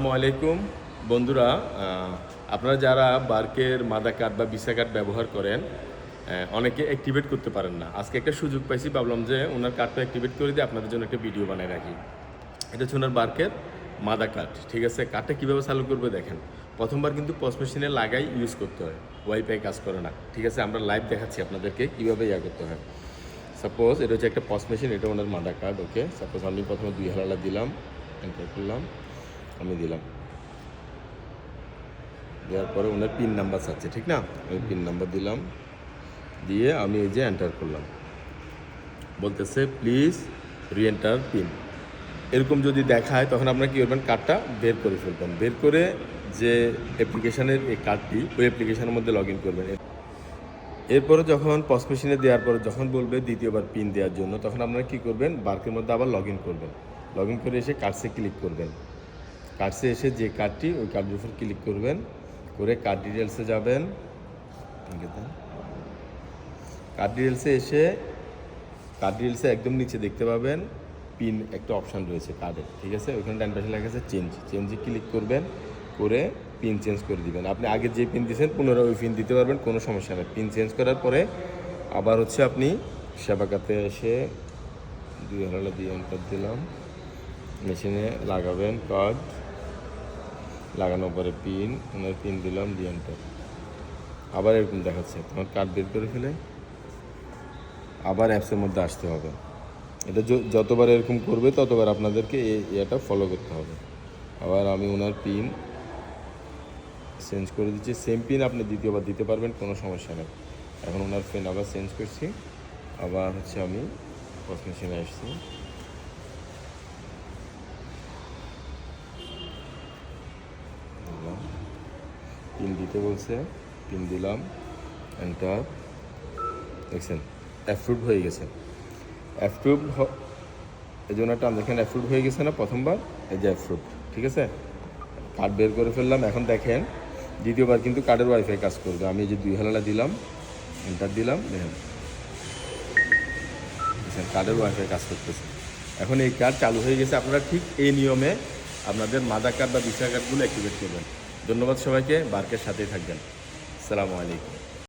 আসসালামু আলাইকুম বন্ধুরা, আপনারা যারা বার্কের মাদা কার্ড বা ভিসা কার্ড ব্যবহার করেন, অনেকে অ্যাক্টিভেট করতে পারেন না। আজকে একটা সুযোগ পাইছি, ভাবলাম যে ওনার কার্ডটা অ্যাক্টিভেট করে দিয়ে আপনাদের জন্য একটা ভিডিও বানায় রাখি। এটা হচ্ছে ওনার বার্কের মাদা কার্ড, ঠিক আছে। কার্ডটা কীভাবে চালু করবে দেখেন। প্রথমবার কিন্তু পস মেশিনে লাগাই ইউজ করতে হয়, ওয়াইফাই কাজ করে না, ঠিক আছে। আমরা লাইভ দেখাচ্ছি আপনাদেরকে কীভাবে করতে হয়। সাপোজ এটা হচ্ছে একটা পস মেশিন, এটা ওনার মাদা কার্ড, ওকে। সাপোজ আমি প্রথমে 2000 দিলাম, এন্টার করলাম, আমি দিলাম, দেওয়ার পরে ওনার পিন নাম্বার চাচ্ছে, ঠিক না। আমি পিন নাম্বার দিলাম, দিয়ে আমি এই যে এন্টার করলাম, বলতেছে প্লিজ রিএন্টার পিন। এরকম যদি দেখায় তখন আপনারা কী করবেন, কার্ডটা বের করে ফেলবেন। বের করে যে অ্যাপ্লিকেশানের এই কার্ডটি, ওই অ্যাপ্লিকেশানের মধ্যে লগ ইন করবেন। এরপরে যখন পস মেশিনে দেওয়ার পরে যখন বলবে দ্বিতীয়বার পিন দেওয়ার জন্য, তখন আপনারা কী করবেন, বার্কের মধ্যে আবার লগ ইন করবেন। লগ ইন করে এসে কার্ডসে ক্লিক করবেন। কার্ডসে এসে যে কার্ডটি, ওই কার্ডের উপর ক্লিক করবেন, করে কার্ড ডিটেলসে যাবেন। কার্ড ডিটেলসে এসে কার্ড ডিটেলসে একদম নিচে দেখতে পাবেন পিন একটা অপশান রয়েছে কার্ডের, ঠিক আছে। ওইখানে ডান পাশে লেখা আছে চেঞ্জে ক্লিক করবেন, করে পিন চেঞ্জ করে দিবেন। আপনি আগে যে পিন দিয়েছেন পুনরায় ওই পিন দিতে পারবেন, কোনো সমস্যা নেই। পিন চেঞ্জ করার পরে আবার হচ্ছে আপনি সেবাকাতে এসে 2000 দিয়ে এন্টার দিলাম, মেশিনে লাগাবেন কার্ড, লাগানোর পরে পিন, ওনার পিন দিলাম, দিয়ে এন্টার। আবার এরকম দেখাচ্ছে, তোমার কার্ড বের করে ফেলে আবার অ্যাপসের মধ্যে আসতে হবে। এটা যতবার এরকম করবে ততবার আপনাদেরকে এটা ফলো করতে হবে। আবার আমি ওনার পিন চেঞ্জ করে দিচ্ছি, সেম পিন আপনি দ্বিতীয়বার দিতে পারবেন, কোনো সমস্যা নেই। এখন ওনার পিন আবার চেঞ্জ করছি, আবার হচ্ছে আমি পস মেশিনে আসছি, পিন দিতে বলছে, পিন দিলাম, এন্টার। দেখছেন অ্যাপ্রুভ হয়ে গেছে। অ্যাপ্রুভ এই জন্য একটা দেখেন অ্যাপ্রুভ হয়ে গেছে না প্রথমবার, এই যে অ্যাপ্রুভ, ঠিক আছে। কার্ড বের করে ফেললাম। এখন দেখেন দ্বিতীয়বার কিন্তু কার্ডের ওয়াইফাই কাজ করবে। আমি এই যে 2000 দিলাম, এন্টার দিলাম, দেখেন কার্ডের ওয়াইফাই কাজ করতেছে। এখন এই কার্ড চালু হয়ে গেছে। আপনারা ঠিক এই নিয়মে আপনাদের মাদা কার্ড বা ভিসা কার্ডগুলো অ্যাক্টিভেট করবেন। ধন্যবাদ সবাইকে, বার্কের সাথেই থাকবেন। আসসালামু আলাইকুম।